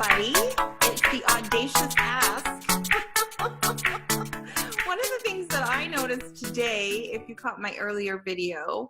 everybody. It's the Audacious Ask. One of the things that I noticed today, if you caught my earlier video,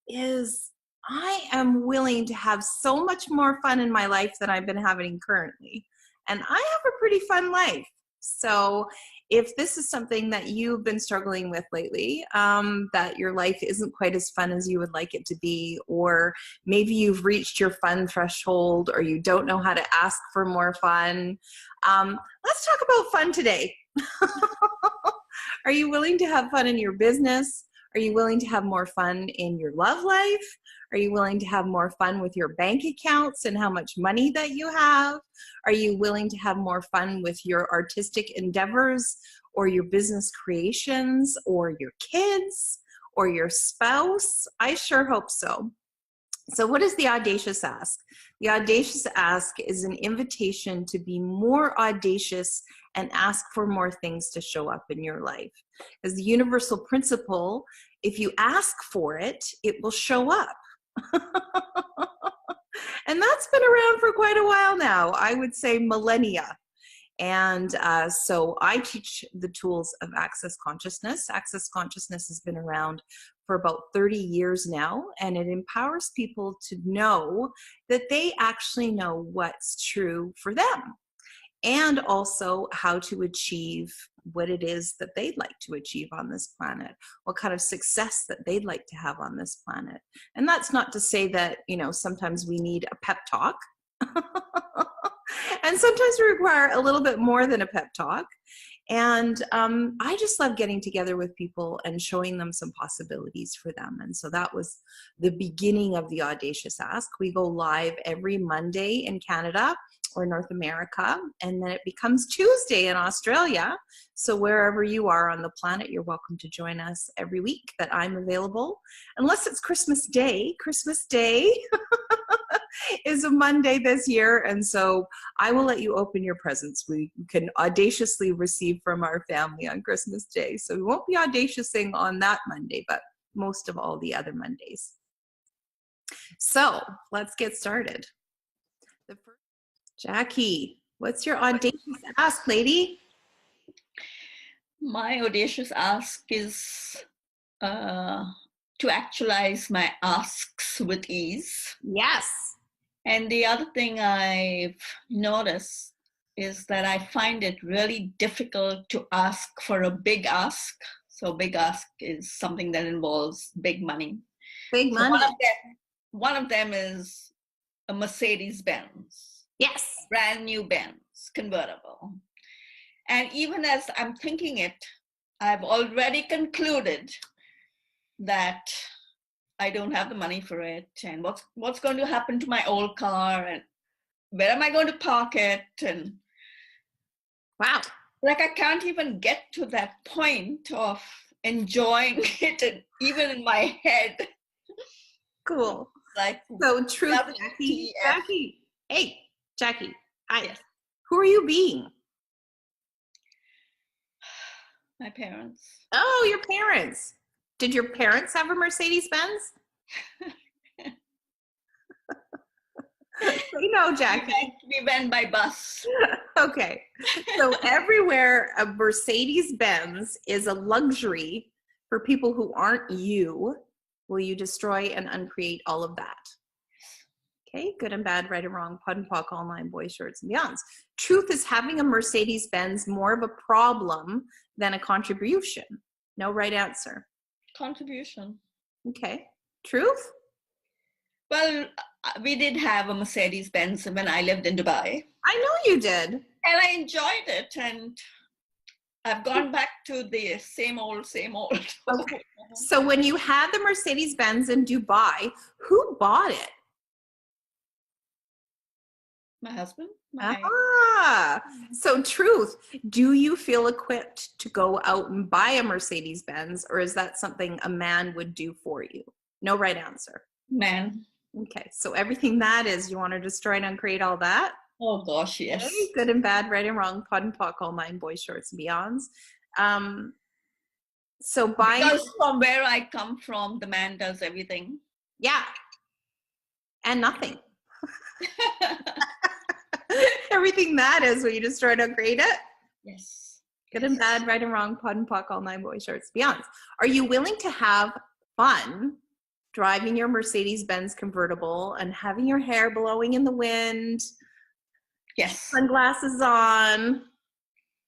is I am willing to have so much more fun in my life than I've been having currently. And I have a pretty fun life. So if this is something that you've been struggling with lately, that your life isn't quite as fun as you would like it to be, or maybe you've reached your fun threshold, or you don't know how to ask for more fun, let's talk about fun today. Are you willing to have fun in your business? Are you willing to have more fun in your love life? Are you willing to have more fun with your bank accounts and how much money that you have? Are you willing to have more fun with your artistic endeavors or your business creations or your kids or your spouse? I sure hope so. So what is the Audacious Ask? The Audacious Ask is an invitation to be more audacious and ask for more things to show up in your life. As the universal principle, if you ask for it, it will show up. And that's been around for quite a while now. I would say millennia. And so I teach the tools of Access Consciousness. Access Consciousness has been around for about 30 years now, and it empowers people to know that they actually know what's true for them, and also how to achieve what it is that they'd like to achieve on this planet, what kind of success that they'd like to have on this planet. And that's not to say that, you know, sometimes we need a pep talk. And sometimes we require a little bit more than a pep talk. And I just love getting together with people and showing them some possibilities for them. And so that was the beginning of the Audacious Ask. We go live every Monday in Canada or North America, and then it becomes Tuesday in Australia. So wherever you are on the planet, you're welcome to join us every week that I'm available, unless it's Christmas Day. Christmas Day is a Monday this year, and so I will let you open your presents. We can audaciously receive from our family on Christmas Day. So we won't be audaciousing on that Monday, but most of all the other Mondays. So let's get started. Jackie, what's your audacious ask, lady? My audacious ask is to actualize my asks with ease. Yes. And the other thing I've noticed is that I find it really difficult to ask for a big ask. So big ask is something that involves big money. Big money. So one of them is a Mercedes-Benz. Yes. Brand new Benz, convertible. And even as I'm thinking it, I've already concluded that I don't have the money for it, and what's going to happen to my old car, and where am I going to park it, and wow, like I can't even get to that point of enjoying it, and even in my head. Cool. Like, so truth, Jackie. Hey, Jackie. Hi. Yes. Who are you being? My parents. Oh, your parents. Did your parents have a Mercedes-Benz? You know, Jackie. We went by bus. Okay. So everywhere a Mercedes-Benz is a luxury for people who aren't you, will you destroy and uncreate all of that? Okay, good and bad, right and wrong, PUD and POC, all nine, boys, shorts, and beyonds. Truth is having a Mercedes-Benz more of a problem than a contribution. No right answer. Contribution. Okay. Truth? Well, we did have a Mercedes-Benz when I lived in Dubai. I know you did. And I enjoyed it, and I've gone back to the same old. Okay. So when you had the Mercedes-Benz in Dubai, who bought it? My husband. So truth, do you feel equipped to go out and buy a Mercedes-Benz, or is that something a man would do for you? No right answer. Man. Okay, so everything that is, you want to destroy and uncreate all that? Oh gosh, yes. Okay, good and bad, right and wrong, PUD and POC, all nine, boys, shorts, and beyonds. So buying... Because from where I come from, the man does everything. Yeah. And nothing. Everything that is when you destroy, don't create it. Yes. Good and bad, right and wrong, POD and POC, all 9 boys, shorts, beyonds. Are you willing to have fun driving your Mercedes-Benz convertible and having your hair blowing in the wind? Yes. Sunglasses on.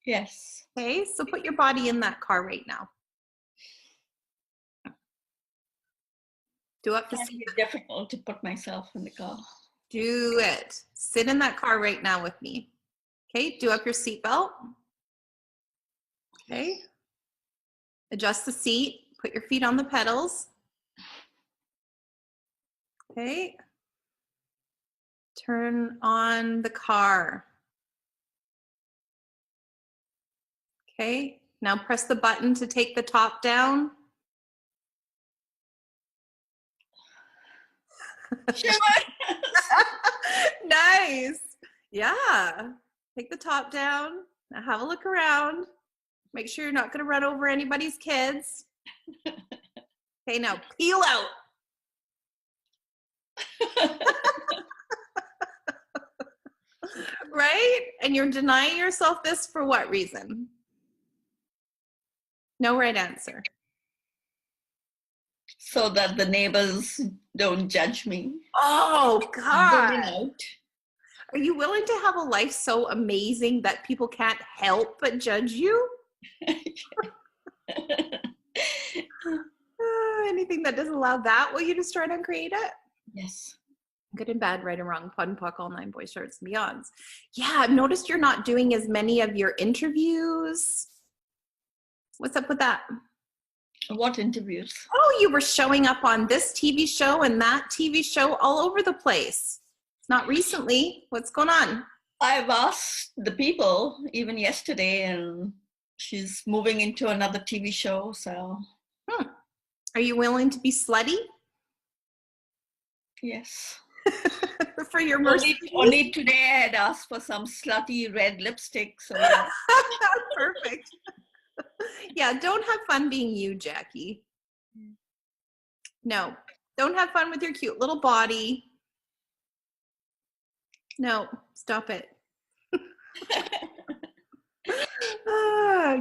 Yes. Okay, so put your body in that car right now. Do up the seat. It's difficult to put myself in the car. Do it. Sit in that car right now with me. Okay, do up your seatbelt. Okay. Adjust the seat. Put your feet on the pedals. Okay. Turn on the car. Okay. Now press the button to take the top down. Nice. Yeah. Take the top down. Now have a look around. Make sure you're not going to run over anybody's kids. Okay, now peel out. Right? And you're denying yourself this for what reason? No right answer. So that the neighbors don't judge me. Oh, God. Out. Are you willing to have a life so amazing that people can't help but judge you? Anything that doesn't allow that, will you destroy it and create it? Yes. Good and bad, right and wrong, POD and POC, all 9 boys, shorts, and beyonds. Yeah, I've noticed you're not doing as many of your interviews. What's up with that? What interviews? Oh, you were showing up on this TV show and that TV show all over the place. Not recently. What's going on? I've asked the people, even yesterday, and she's moving into another TV show, so. Are you willing to be slutty? Yes. For your Mercedes? Only today I had asked for some slutty red lipstick. So yeah. Perfect. Yeah, don't have fun being you, Jackie. No, don't have fun with your cute little body. No, stop it.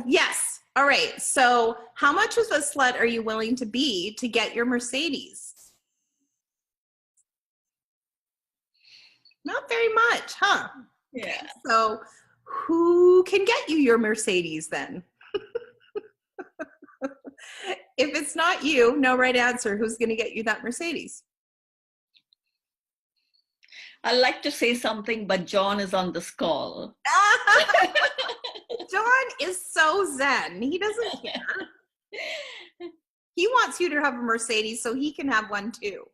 Yes. All right. So how much of a slut are you willing to be to get your Mercedes? Not very much, huh? Yeah. So who can get you your Mercedes then? If it's not you, no right answer. Who's going to get you that Mercedes? I'd like to say something, but John is on this call. John is so zen. He doesn't care. He wants you to have a Mercedes so he can have one too.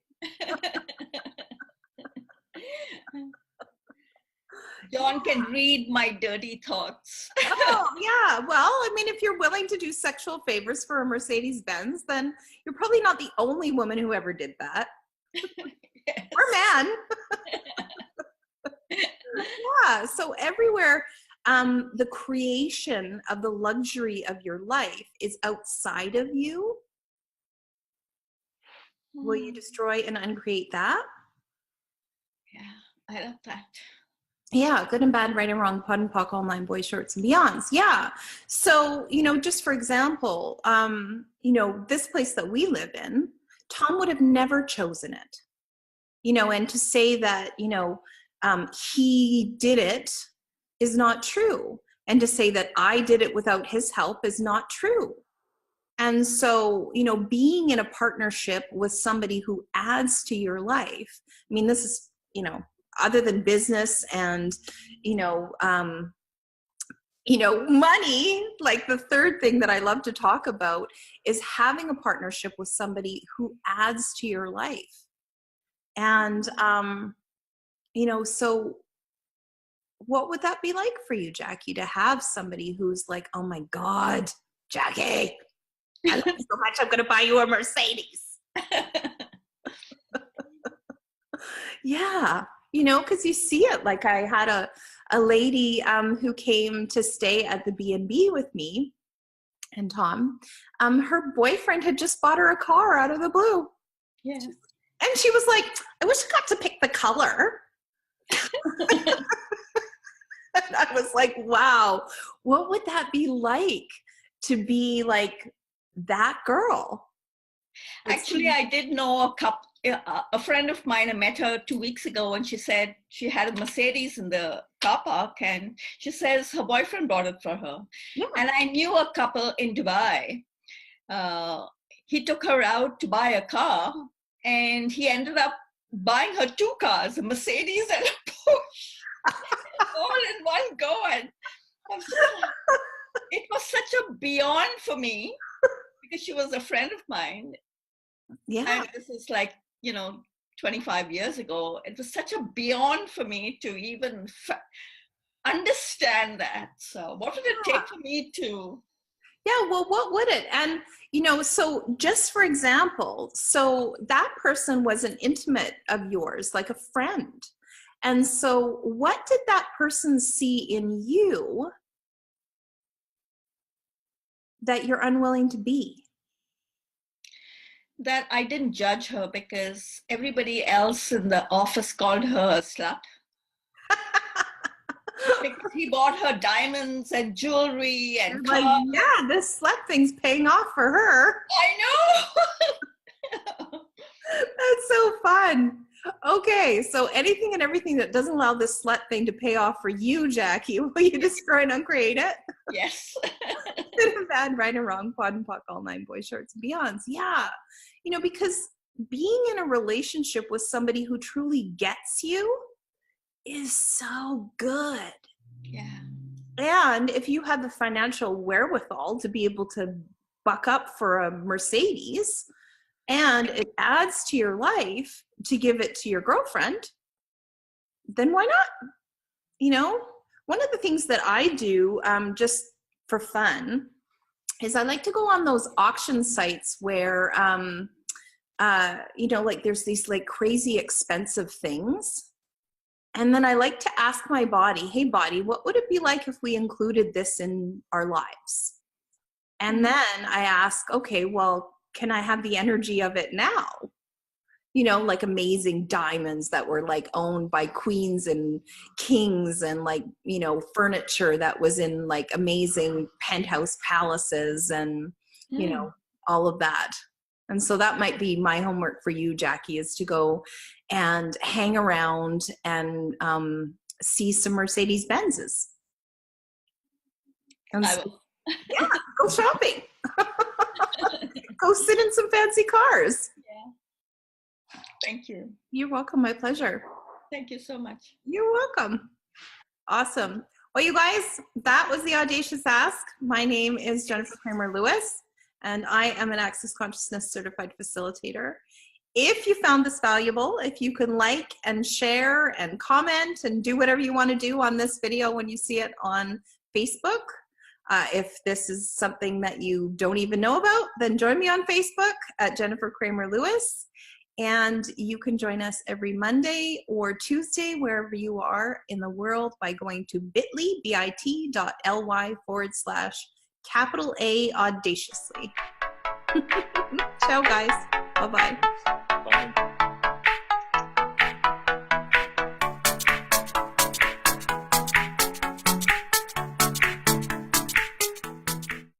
John can read my dirty thoughts. Oh, yeah. Well, I mean, if you're willing to do sexual favors for a Mercedes-Benz, then you're probably not the only woman who ever did that. Yes. Or man. Yeah. So everywhere, the creation of the luxury of your life is outside of you. Will you destroy and uncreate that? Yeah, I love that. Yeah, good and bad, right and wrong, POD and POC, all 9 boys, shorts, and beyonds. Yeah. So, just for example, this place that we live in, Tom would have never chosen it. And to say that, he did it is not true. And to say that I did it without his help is not true. And so, being in a partnership with somebody who adds to your life, I mean, this is, other than business and, money, like the third thing that I love to talk about is having a partnership with somebody who adds to your life. And, so what would that be like for you, Jackie, to have somebody who's like, oh my God, Jackie, I love you so much, I'm going to buy you a Mercedes. Yeah. Because you see it. Like I had a lady who came to stay at the B&B with me and Tom. Her boyfriend had just bought her a car out of the blue. Yeah. And she was like, I wish I got to pick the color. And I was like, wow, what would that be like to be like that girl? Actually, I did know a friend of mine. I met her 2 weeks ago, and she said she had a Mercedes in the car park, and she says her boyfriend bought it for her. Yeah. And I knew a couple in Dubai. He took her out to buy a car, and he ended up buying her two cars, a Mercedes and a Porsche, all in one go. And it was such a beyond for me, because she was a friend of mine. Yeah. And this is like, 25 years ago. It was such a beyond for me to even understand that. So what would it take for me to? Yeah, well, what would it? And, so just for example, so that person was an intimate of yours, like a friend. And so what did that person see in you that you're unwilling to be? That I didn't judge her, because everybody else in the office called her a slut. Because he bought her diamonds and jewelry and cars. Like, yeah, this slut thing's paying off for her. I know. That's so fun. Okay, so anything and everything that doesn't allow this slut thing to pay off for you, Jackie, will you destroy and uncreate it? Yes. Good and bad, right and wrong, pod and puck, all nine boys, shorts and beyonds. Yeah, because being in a relationship with somebody who truly gets you is so good. Yeah. And if you have the financial wherewithal to be able to buck up for a Mercedes, and it adds to your life to give it to your girlfriend, then why not? One of the things that I do just for fun is I like to go on those auction sites where, like there's these like crazy expensive things. And then I like to ask my body, hey body, what would it be like if we included this in our lives? And then I ask, okay, well, can I have the energy of it now? Like amazing diamonds that were like owned by queens and kings, and like, furniture that was in like amazing penthouse palaces, and, all of that. And so that might be my homework for you, Jackie, is to go and hang around and see some Mercedes Benzes. And I will. Yeah, go shopping. Go sit in some fancy cars. Yeah. Thank you. You're welcome. My pleasure. Thank you so much. You're welcome. Awesome. Well, you guys, that was the Audacious Ask. My name is Jennifer Cramer-Lewis, and I am an Access Consciousness Certified Facilitator. If you found this valuable, if you can like and share and comment and do whatever you want to do on this video when you see it on Facebook. If this is something that you don't even know about, then join me on Facebook at Jennifer Cramer-Lewis. And you can join us every Monday or Tuesday, wherever you are in the world, by going to bit.ly/A audaciously. Ciao, guys. Bye-bye. Bye.